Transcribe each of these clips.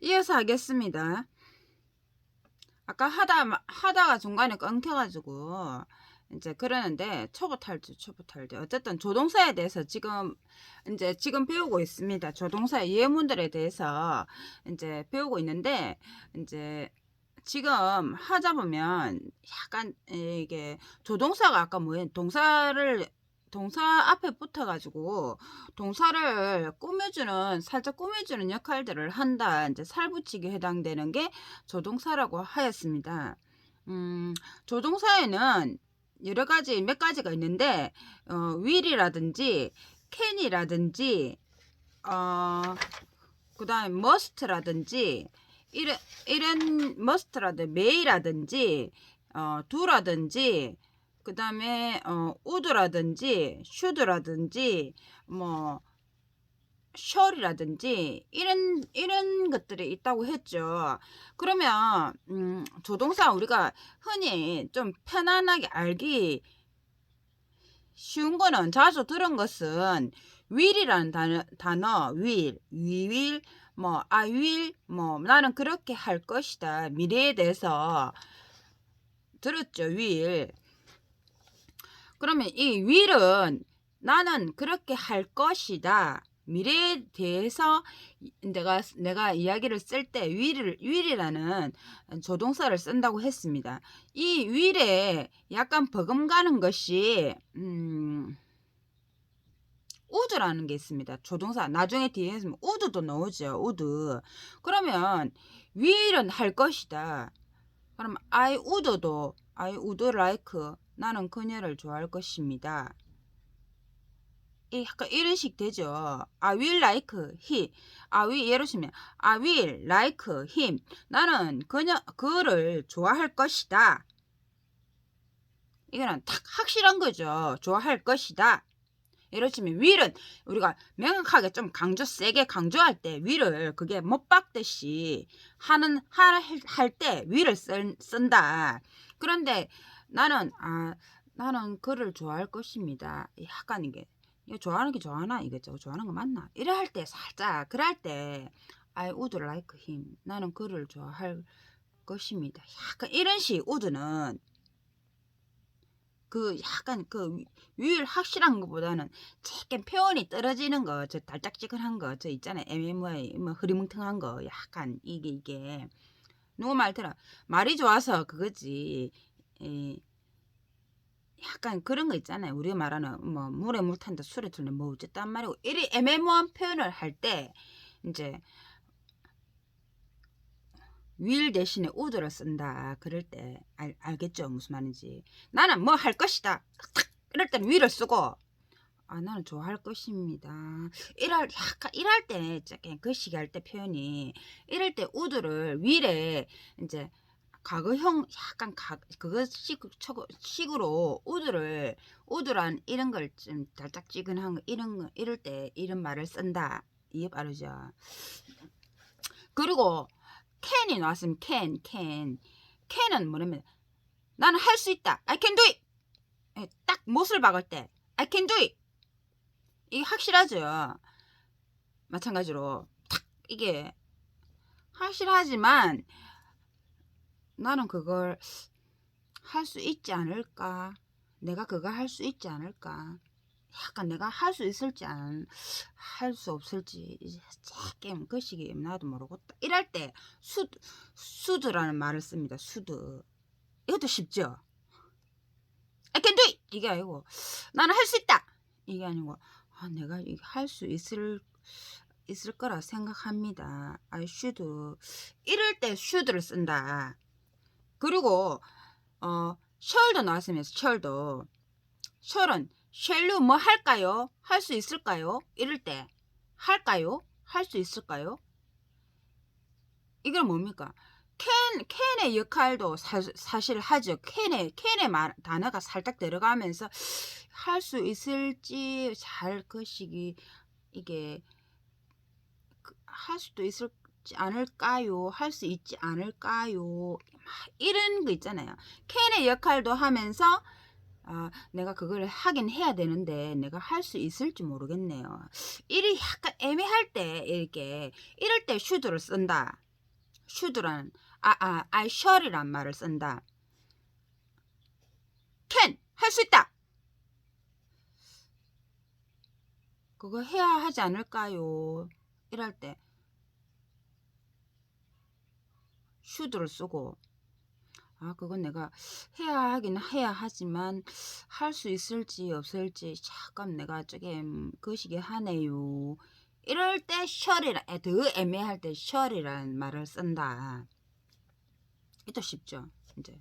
이어서 하겠습니다. 아까 하다가 중간에 끊겨가지고 이제 그러는데 초보탈주 어쨌든 조동사에 대해서 지금 배우고 있습니다. 조동사의 예문들에 대해서 이제 배우고 있는데 이제 지금 하다 보면 약간 이게 조동사가 아까 뭐예요? 동사 앞에 붙어가지고 동사를 살짝 꾸며주는 역할들을 한다. 이제 살붙이기 해당되는 게 조동사라고 하였습니다. 조동사에는 몇 가지가 있는데, will이라든지, can이라든지, 그 다음에 must라든지, must라든지, may라든지, do라든지, 그 다음에 would라든지 should라든지 뭐 shall이라든지 이런 것들이 있다고 했죠. 그러면 조동사 우리가 흔히 좀 편안하게 알기 쉬운 거는 자주 들은 것은 will이라는 단어 will, we will, 뭐 I will, 뭐 나는 그렇게 할 것이다. 미래에 대해서 들었죠. will. 그러면 이 will은 나는 그렇게 할 것이다. 미래에 대해서 내가 이야기를 쓸 때 will이라는 조동사를 쓴다고 했습니다. 이 will에 약간 버금가는 것이 would라는 게 있습니다. 조동사 나중에 뒤에 있으면 would도 나오죠. would. 그러면 will은 할 것이다. 그럼 I would like 나는 그녀를 좋아할 것입니다. 약간 이런 식 되죠. I will like he. 예를 들면 I will like him. 나는 그를 좋아할 것이다. 이거는 딱 확실한 거죠. 좋아할 것이다. 예를 들면 will은 우리가 명확하게 좀 세게 강조할 때 will을 그게 못 박듯이 할 때 will을 쓴다. 그런데 나는 그를 좋아할 것입니다. 약간 이거 좋아하는 게 좋아하나? 이거죠. 좋아하는 거 맞나? 이래 할 때 살짝 그럴 때 I would like him. 나는 그를 좋아할 것입니다. 약간 이런 식 would는 약간 위율 확실한 것보다는 조금 표현이 떨어지는 거, 저 달짝지근한 거, 저 있잖아요. MMY, 뭐 흐리멍텅한 거, 약간 이게 누구 말 들어 말이 좋아서 그거지. 약간 그런 거 있잖아요. 우리가 말하는 뭐 물에 물 탄다, 술에 들네, 뭐 어쨌단 말이고 이리 애매모호한 표현을 할 때 이제 will 대신에 would를 쓴다. 그럴 때 알겠죠? 무슨 말인지. 나는 뭐 할 것이다. 이럴 때는 will을 쓰고 나는 좋아할 것입니다. 약간 일할 때 그 시기할 때 표현이 이럴 때 would를 will에 이제 과거형 약간 그거 식으로 would란 이런 걸 좀 달짝지근한 거 이럴 때 이런 말을 쓴다. 이게 빠르죠. 그리고 can이 나왔으면 can은 뭐냐면 나는 할 수 있다. I can do it. 딱 못을 박을 때 I can do it. 이게 확실하죠. 마찬가지로 딱 이게 확실하지만 나는 그걸 할 수 있지 않을까? 내가 그걸 할 수 있지 않을까? 약간 내가 할 수 있을지 할 수 없을지 조금 그 시기 나도 모르겠다. 이럴 때 수드라는 말을 씁니다. 수드. 이것도 쉽죠? I can do it! 이게 아니고 나는 할 수 있다! 이게 아니고 내가 할 수 있을 거라 생각합니다. I should. 이럴 때 should를 쓴다. 그리고 shall도 나왔으면 shall은 shall 뭐 할까요? 할 수 있을까요? 이럴 때 할까요? 할 수 있을까요? 이건 뭡니까? can의 역할도 사실 하죠. can의 단어가 살짝 들어가면서 할 수 있을지 잘 것이기 이게 할 수도 있을지 않을까요? 할 수 있지 않을까요? 이런 거 있잖아요. can의 역할도 하면서 내가 그걸 하긴 해야 되는데 내가 할 수 있을지 모르겠네요. 이리 약간 애매할 때 이럴 때 should를 쓴다. should란 I shall이란 말을 쓴다. can 할 수 있다. 그거 해야 하지 않을까요? 이럴 때 should를 쓰고 그건 내가 해야 하긴 해야 하지만 할 수 있을지 없을지 잠깐 내가 저게 거시기 하네요. 이럴 때 shall이라 더 애매할 때 shall이라는 말을 쓴다. 이도 쉽죠. 이제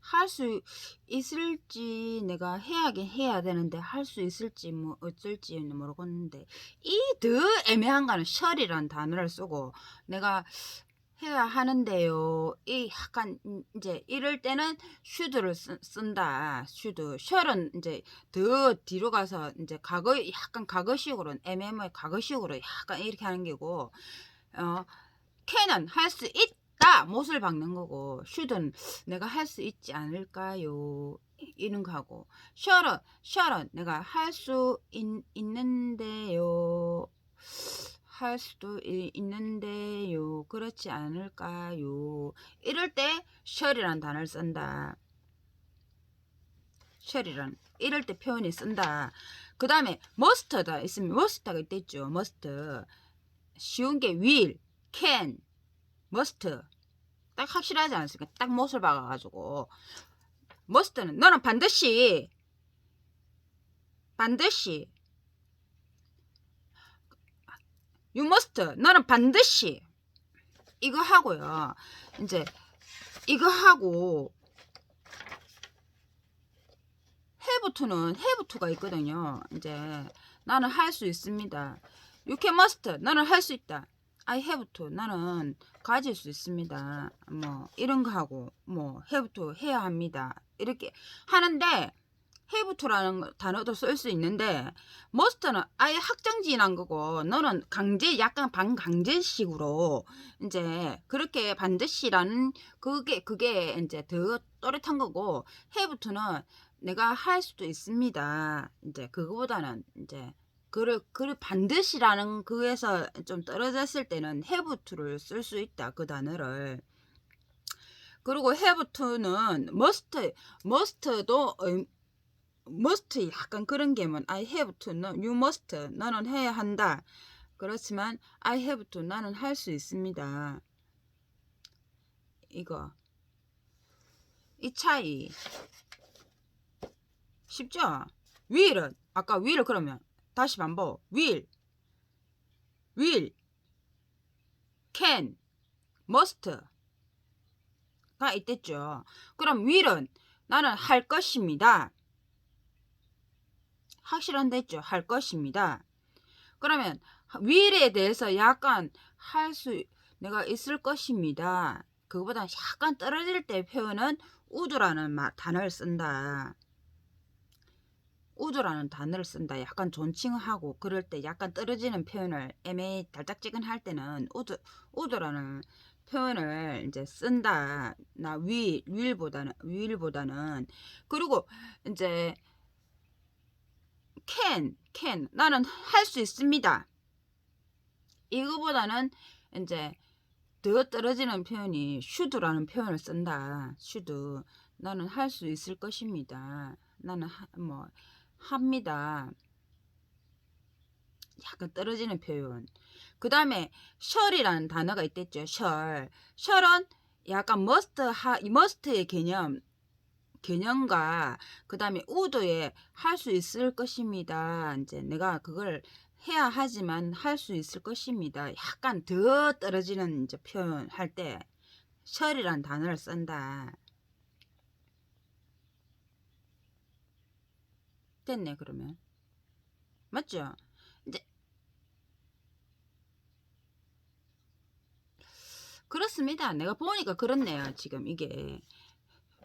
할 수 있을지 내가 해야긴 해야 되는데 할 수 있을지 뭐 어쩔지는 모르겠는데 이 더 애매한 거는 shall이라는 단어를 쓰고 내가 해야 하는데요. 이 약간 이제 이럴 때는 should를 쓴다. shall은 이제 더 뒤로 가서 이제 과거 약간 과거식으로 애매모에 과거식으로 약간 이렇게 하는 게고 can은 할 수 있다 못을 박는 거고 should은 내가 할 수 있지 않을까요? 이런 거하고 shall은 내가 할 수 있는데요. 할 수도 있는데요. 그렇지 않을까요? 이럴 때 shall이란 단어를 쓴다. shall이란 이럴 때 표현이 쓴다. 그 다음에 must가 있으면 must가 있겠죠. must 쉬운 게 will, can, must 딱 확실하지 않습니까? 딱 못을 박아가지고 must는 너는 반드시 you must 너는 반드시 이거 하고요. 이제 이거 하고 have to가 있거든요. 이제 나는 할 수 있습니다. you can must 나는 할 수 있다. I have to 나는 가질 수 있습니다. 뭐 이런 거 하고 뭐 have to 해야 합니다. 이렇게 하는데 have to라는 단어도 쓸 수 있는데 must는 아예 확정지어난 거고 너는 강제 약간 반강제식으로 이제 그렇게 반드시라는 그게 이제 더 또렷한 거고 have to는 내가 할 수도 있습니다. 이제 그거보다는 이제 그를 반드시라는 그에서 좀 떨어졌을 때는 have to를 쓸 수 있다. 그 단어를. 그리고 have to는 must도 must 약간 그런 게면 I have to, you must 너는 해야 한다. 그렇지만 I have to 나는 할 수 있습니다. 이거 이 차이 쉽죠? will은 아까 will을 그러면 다시 반복 will, can, must가 있댔죠. 그럼 will은 나는 할 것입니다. 확실한데 있죠. 할 것입니다. 그러면 will에 대해서 약간 내가 있을 것입니다. 그거보다 약간 떨어질 때 표현은 would라는 단어를 쓴다. would라는 단어를 쓴다. 약간 존칭하고 그럴 때 약간 떨어지는 표현을 애매히 달짝지근할 때는 would라는 표현을 이제 쓴다. 나 will보다는 그리고 이제 can 나는 할 수 있습니다. 이거보다는 이제 더 떨어지는 표현이 should라는 표현을 쓴다. should 나는 할 수 있을 것입니다. 나는 뭐 합니다. 약간 떨어지는 표현. 그 다음에 shall이라는 단어가 있댔죠. shall은 약간 must의 개념과 그 다음에 would에 할 수 있을 것입니다. 이제 내가 그걸 해야 하지만 할 수 있을 것입니다. 약간 더 떨어지는 이제 표현 할 때 shall이란 단어를 쓴다. 됐네 그러면. 맞죠? 이제 그렇습니다. 내가 보니까 그렇네요. 지금 이게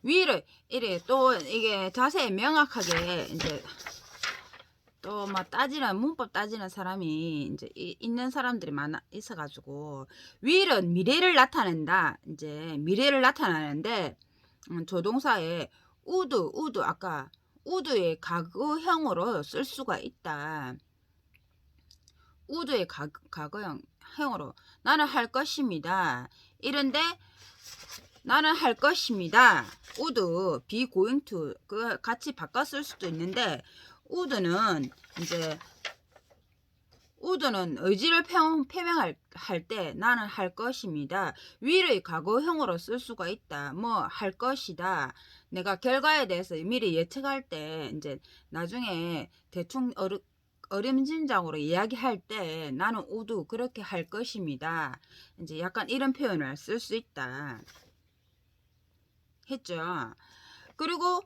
위를 이래 또 이게 자세히 명확하게 이제 또 막 문법 따지는 사람이 이제 있는 사람들이 많아 있어가지고 will은 미래를 나타낸다. 이제 미래를 나타나는데 조동사에 would 아까 would의 과거형으로 쓸 수가 있다. would의 과거형 형으로 나는 할 것입니다. 이런데 나는 할 것입니다. would be going to 그 같이 바꿔 쓸 수도 있는데 would는 이제 would는 의지를 표명할 때 나는 할 것입니다. will의 과거형으로 쓸 수가 있다. 뭐 할 것이다. 내가 결과에 대해서 미리 예측할 때 이제 나중에 대충 어림짐작으로 이야기할 때 나는 would 그렇게 할 것입니다. 이제 약간 이런 표현을 쓸 수 있다. 했죠. 그리고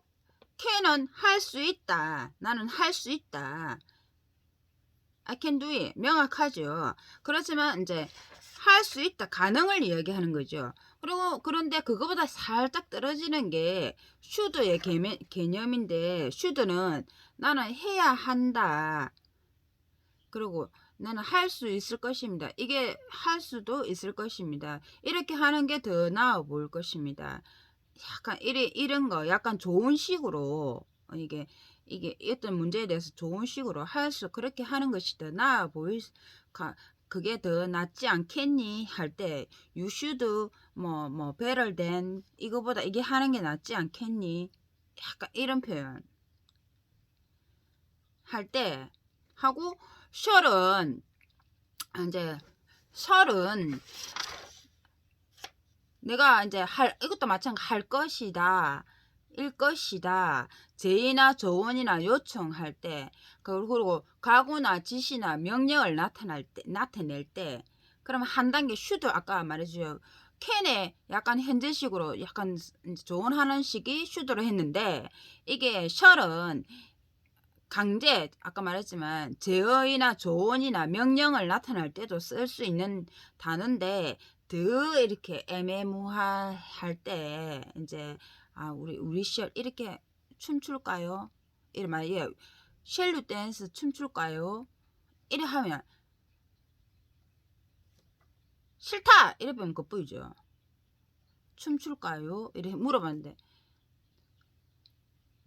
can은 할 수 있다. 나는 할 수 있다. I can do it. 명확하죠. 그렇지만 이제 할 수 있다. 가능을 이야기하는 거죠. 그리고 그런데 그거보다 살짝 떨어지는 게 should의 개념인데 should는 나는 해야 한다. 그리고 나는 할 수 있을 것입니다. 이게 할 수도 있을 것입니다. 이렇게 하는 게 더 나아 보일 것입니다. 약간 이런 거 약간 좋은 식으로 이게 어떤 문제에 대해서 좋은 식으로 그렇게 하는 것이 더 나아 그게 더 낫지 않겠니 할 때 you should 뭐 better than 이거보다 이게 하는 게 낫지 않겠니 약간 이런 표현 할 때 하고 shall은 이제 shall은 내가 이제 이것도 마찬가지 할 것이다. 일 것이다. 제의나 조언이나 요청할 때, 그리고 각오나 지시나 명령을 나타낼 때, 그러면 한 단계 should 아까 말해주죠. can에 약간 현재식으로 약간 조언하는 식이 should로 했는데, 이게 shall은 강제, 아까 말했지만 제어이나 조언이나 명령을 나타낼 때도 쓸 수 있는 단어인데 더 이렇게 애매모호할 때 이제 우리 쉘 이렇게 춤출까요? 이래 말이에요. 쉘류 댄스 춤출까요? 이래 하면 싫다! 이래 보면 그뿐이죠. 춤출까요? 이래 물어봤는데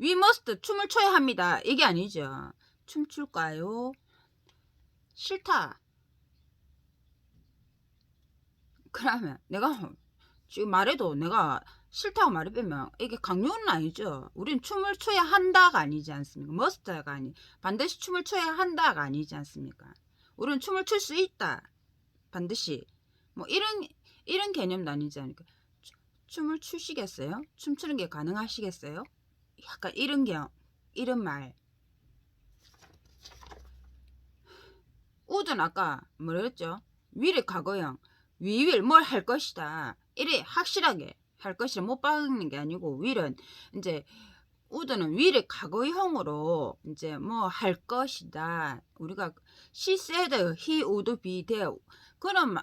We must 춤을 춰야 합니다. 이게 아니죠. 춤출까요? 싫다. 그러면 내가 지금 말해도 내가 싫다고 말해보면 이게 강요는 아니죠. 우린 춤을 춰야 한다가 아니지 않습니까? must가 반드시 춤을 춰야 한다가 아니지 않습니까? 우리는 춤을 출 수 있다. 반드시 뭐 이런 개념도 아니지 않습니까? 춤을 추시겠어요? 춤추는 게 가능하시겠어요? 약간 이런 말. would는 아까 뭐라 그랬죠? will의 과거형. we will 뭘 할 것이다. 이래 확실하게 할 것이라 못 박는 게 아니고 will은 이제 would는 will의 과거형으로 이제 뭐 할 것이다. 우리가 she said he would be there. 그런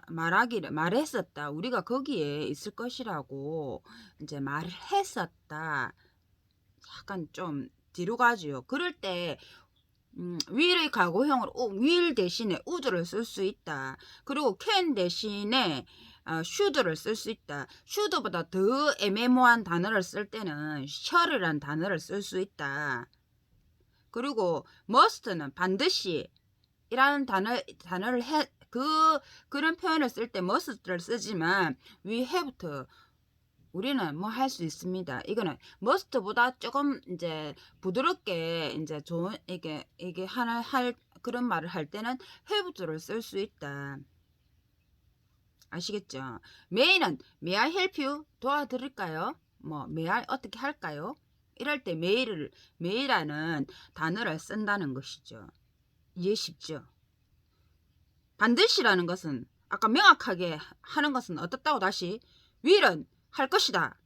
말했었다. 우리가 거기에 있을 것이라고 이제 말을 했었다. 약간 좀 뒤로 가지요. 그럴 때 will의 과거형으로 will 대신에 would를 쓸 수 있다. 그리고 can 대신에 should를 쓸 수 있다. should보다 더 애매모호한 단어를 쓸 때는 shall이란 단어를 쓸 수 있다. 그리고 must는 반드시 이라는 단어를 그런 표현을 쓸 때 must를 쓰지만 we have to 우리는 뭐 할 수 있습니다. 이거는 must보다 조금 이제 부드럽게 이제 좋은 이게 그런 말을 할 때는 have to를 쓸 수 있다. 아시겠죠? may는 may I help you 도와드릴까요? 뭐 may I 어떻게 할까요? 이럴 때 may라는 단어를 쓴다는 것이죠. 이해 쉽죠? 반드시라는 것은 아까 명확하게 하는 것은 어떻다고 다시 will은 할 것이다.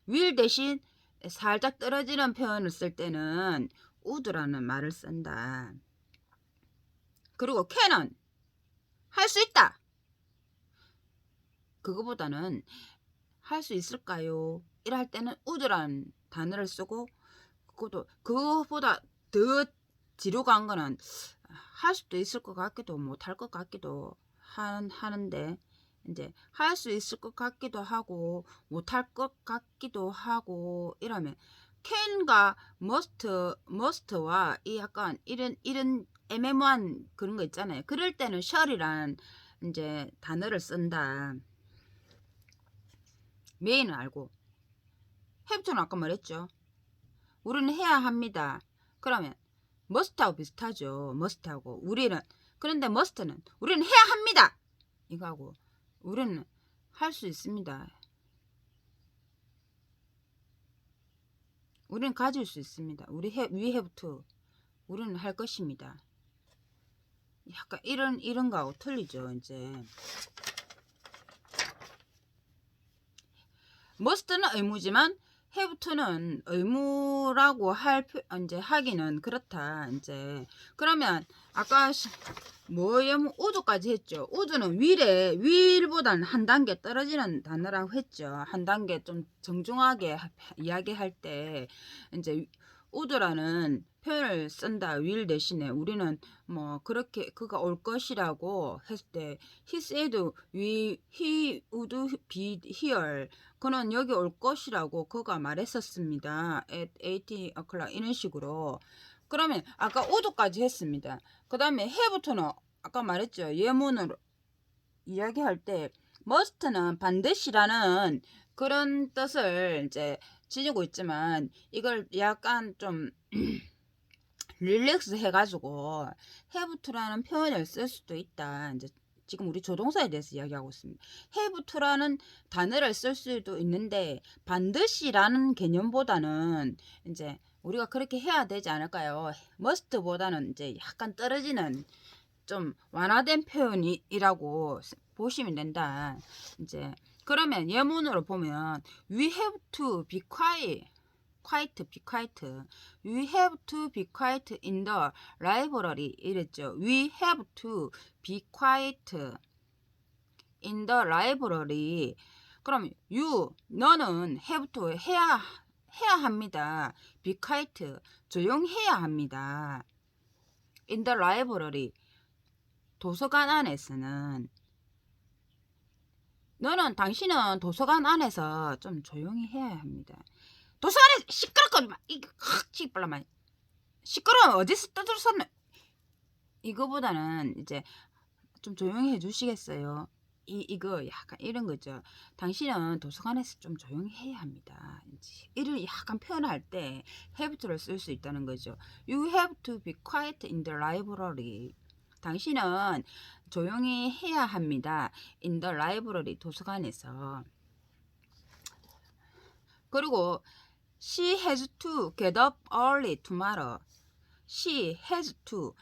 will 대신 살짝 떨어지는 표현을 쓸 때는 would라는 말을 쓴다. 그리고 can은 할 수 있다. 그거보다는 할 수 있을까요? 이럴 때는 would라는 단어를 쓰고 그거보다 더 뒤로 간 거는 할 수도 있을 것 같기도 못할 것 같기도 하는데 이제 할 수 있을 것 같기도 하고 못할 것 같기도 하고 이러면 can과 must와 이 약간 이런 애매모한 그런 거 있잖아요. 그럴 때는 shall이란 이제 단어를 쓴다. may는 알고, have는 아까 말했죠. 우리는 해야 합니다. 그러면 must하고 비슷하죠. must하고 우리는, 그런데 must는 우리는 해야 합니다. 이거하고 우리는 할 수 있습니다. 우리는 가질 수 있습니다. we have to. 우리는 할 것입니다. 약간 이런 거하고 틀리죠. 이제 must는 의무지만 have to는 의무라고 이제 하기는 그렇다. 이제 그러면 아까 우드까지 했죠. 우드는 will보다는 한 단계 떨어지는 단어라고 했죠. 한 단계 좀 정중하게 이야기할 때 이제 우드라는 표현을 쓴다. will 대신에 우리는 뭐 그렇게 그가 올 것이라고 했을 때 he said he would be here. 그는 여기 올 것이라고 그가 말했었습니다. at 18 o'clock 이런 식으로. 그러면 아까 would까지 했습니다. 그 다음에 have부터는 아까 말했죠. 예문으로 이야기할 때 must는 반드시라는 그런 뜻을 이제 지니고 있지만 이걸 약간 좀 릴렉스 해가지고 have to라는 표현을 쓸 수도 있다. 이제 지금 우리 조동사에 대해서 이야기하고 있습니다. have to라는 단어를 쓸 수도 있는데 반드시라는 개념보다는 이제 우리가 그렇게 해야 되지 않을까요? must보다는 이제 약간 떨어지는 좀 완화된 표현이라고 보시면 된다. 이제 그러면 예문으로 보면 we have to be quiet. be quiet. We have to be quiet in the library. 이랬죠. We have to be quiet in the library. 그럼 너는 have to 해야 합니다. be quiet 조용해야 합니다. in the library 도서관 안에서는 당신은 도서관 안에서 좀 조용히 해야 합니다. 도서관에 시끄럽거든. 이거 시끄러우면 어디서 떠들었나? 이거보다는 이제 좀 조용히 해주시겠어요? 이거 약간 이런 거죠. 당신은 도서관에서 좀 조용히 해야 합니다. 이를 약간 표현할 때 have to를 쓸 수 있다는 거죠. You have to be quiet in the library. 당신은 조용히 해야 합니다. in the library 도서관에서. 그리고 she has to get up early tomorrow. She has to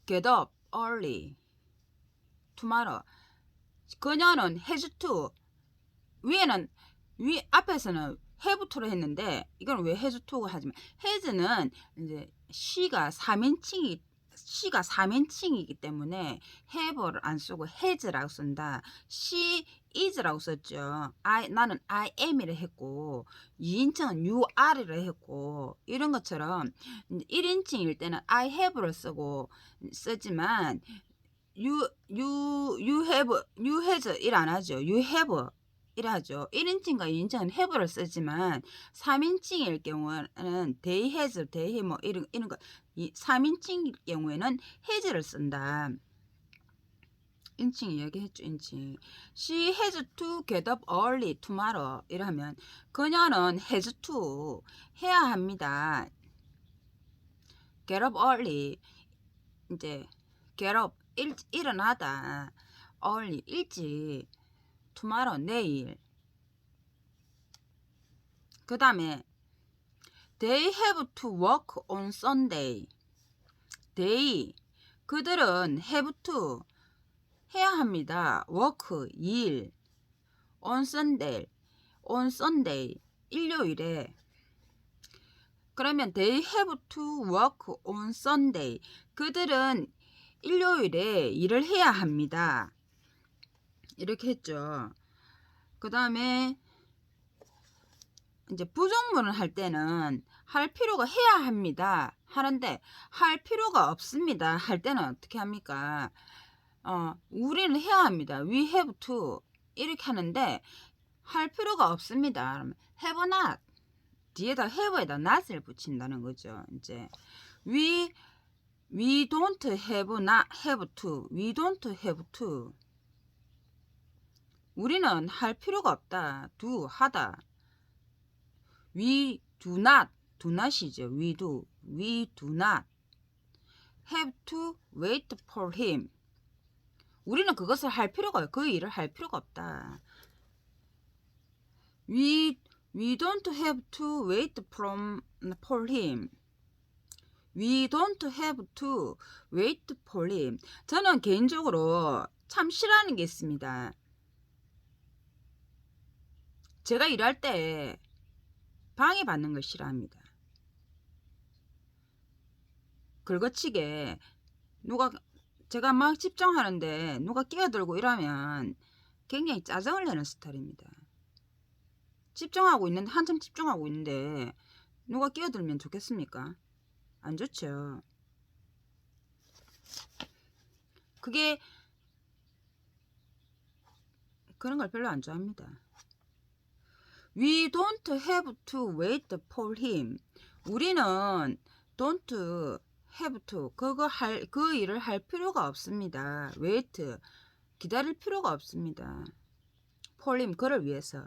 get up early tomorrow. 그녀는 has to 앞에서는 have to를 했는데 이건 왜 has to가 하지만 has는 이제 she가 3인칭이기 때문에 have를 안 쓰고 has라고 쓴다. she is라고 썼죠. 나는 I am이라 했고 2인칭은 you are를 했고 이런 것처럼 1인칭일 때는 I have를 쓰지만 you has 일 안 하죠. you have 이라죠. 1인칭과 2인칭은 have를 쓰지만 3인칭일 경우는 they has, they 뭐 이런 거 3인칭일 경우에는 has를 쓴다. 인칭 이야기했죠. 인칭. She has to get up early tomorrow 이러면 그녀는 has to 해야 합니다. get up early 이제 get up 일어나다 early 일찍 tomorrow 내일. 그 다음에 they have to work on Sunday. 그들은 have to 해야 합니다. work 일 on Sunday 일요일에. 그러면 they have to work on Sunday. 그들은 일요일에 일을 해야 합니다. 이렇게 했죠. 그 다음에 이제 부정문을 할 때는 할 필요가 해야 합니다. 하는데 할 필요가 없습니다. 할 때는 어떻게 합니까? 우리는 해야 합니다. We have to 이렇게 하는데 할 필요가 없습니다. 그러면 have not 뒤에다 have에다 not을 붙인다는 거죠. 이제 we don't have not have to. We don't have to. 우리는 할 필요가 없다. do 하다. We do not. do not이죠. We do not have to wait for him. 우리는 그것을 할 필요가 그 일을 할 필요가 없다. We don't have to wait for him. We don't have to wait for him. 저는 개인적으로 참 싫어하는 게 있습니다. 제가 일할 때 방해받는 걸 싫어합니다. 긁어치게 누가 제가 막 집중하는데 누가 끼어들고 이러면 굉장히 짜증을 내는 스타일입니다. 집중하고 있는데 한참 집중하고 있는데 누가 끼어들면 좋겠습니까? 안 좋죠. 그게 그런 걸 별로 안 좋아합니다. We don't have to wait for him. 우리는 don't have to 그 일을 할 필요가 없습니다. wait 기다릴 필요가 없습니다. for him 그를 위해서.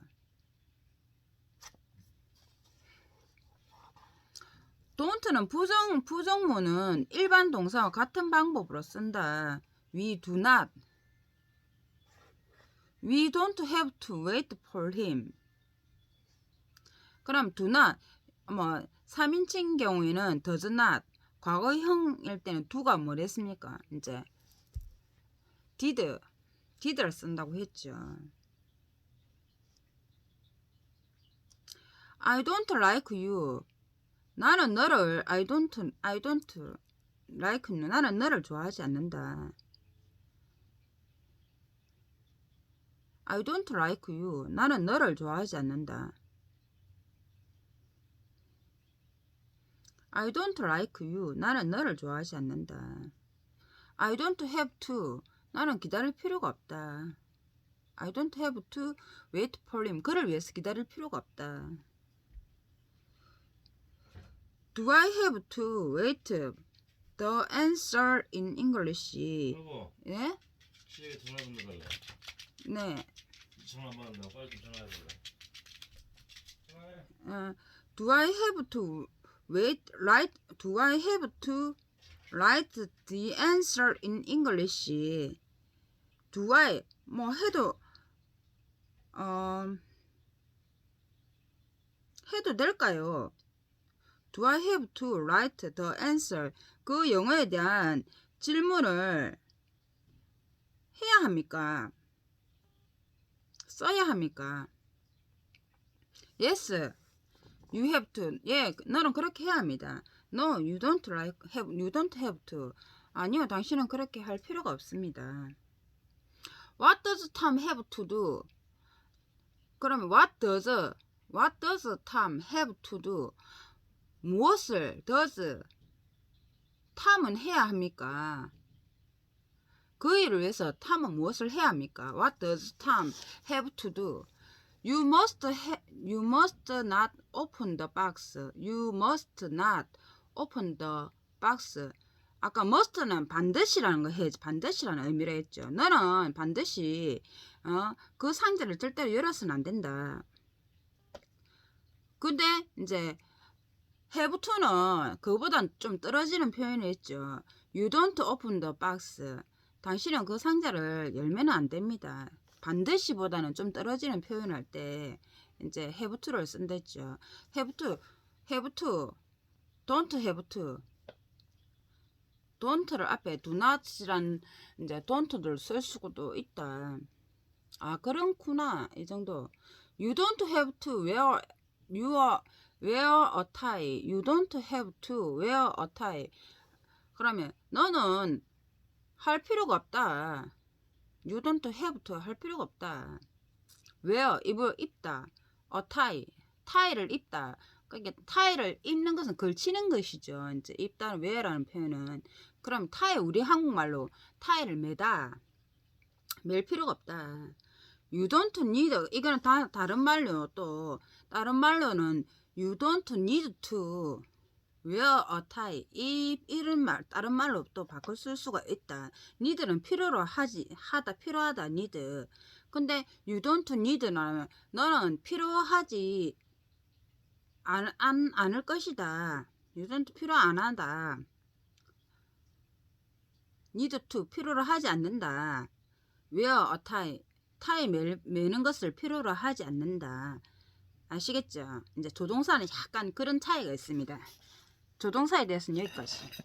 don't는 부정문은 일반 동사와 같은 방법으로 쓴다. We do not. We don't have to wait for him. 그럼 do not 3인칭 경우에는 does not. 과거형일 때는 do가 뭐랬습니까? 이제 did를 쓴다고 했죠. I don't like you. 나는 너를 I don't like you. 나는 너를 좋아하지 않는다. I don't like you. 나는 너를 좋아하지 않는다. I don't like you. 나는 너를 좋아하지 않는다. I don't have to. 나는 기다릴 필요가 없다. I don't have to wait for him. 그를 위해서 기다릴 필요가 없다. Do I have to wait the answer in English? 여보, 예? 시댁에 전화 좀 해달래. 네. 전화 안 받는다. 빨리 좀 전화해달래. 전화해. Do I have to write? Do I have to write the answer in English? Do I 해도 될까요? Do I have to write the answer? 그 영어에 대한 질문을 해야 합니까? 써야 합니까? Yes, you have to. 예, 너는 그렇게 해야 합니다. No, you don't have to. 아니요, 당신은 그렇게 할 필요가 없습니다. What does Tom have to do? 그러면 what does Tom have to do? 무엇을 does 탐은 해야 합니까? 그 일을 위해서 탐은 무엇을 해야 합니까? What does Tom have to do? You must not open the box. You must not open the box. 아까 must는 반드시라는 거 해야지. 반드시라는 의미로 했죠. 너는 반드시 그 상자를 절대로 열어서는 안 된다. 근데 이제 have to는 그보다 좀 떨어지는 표현을 했죠. You don't open the box. 당신은 그 상자를 열면 안 됩니다. 반드시보다는 좀 떨어지는 표현을 할 때 이제 have to를 쓴댔죠. have to, don't have to. don't를 앞에 do not이란 이제 don't를 쓸 수도 있다. 아, 그렇구나. 이 정도. You don't have to wear a tie. You don't have to wear a tie. 그러면 너는 할 필요가 없다. You don't have to 할 필요가 없다. wear 입다. a tie. tie를 입다. 그러니까 tie를 입는 것은 걸치는 것이죠. 이제 입다는 wear라는 표현은. 그럼 tie 우리 한국말로 tie를 매다. 맬 필요가 없다. You don't need. 이거는 다른 말로 또 다른 말로는 You don't need to wear a tie. 이런 말 다른 말로 또 바꿔 쓸 수가 있다. need는 필요로 하다 필요하다 need. 근데 you don't need는 너는 필요하지 않을 것이다. you don't 필요 안 하다. need to 필요로 하지 않는다. wear a tie. tie 매는 것을 필요로 하지 않는다. 아시겠죠? 이제 조동사는 약간 그런 차이가 있습니다. 조동사에 대해서는 여기까지.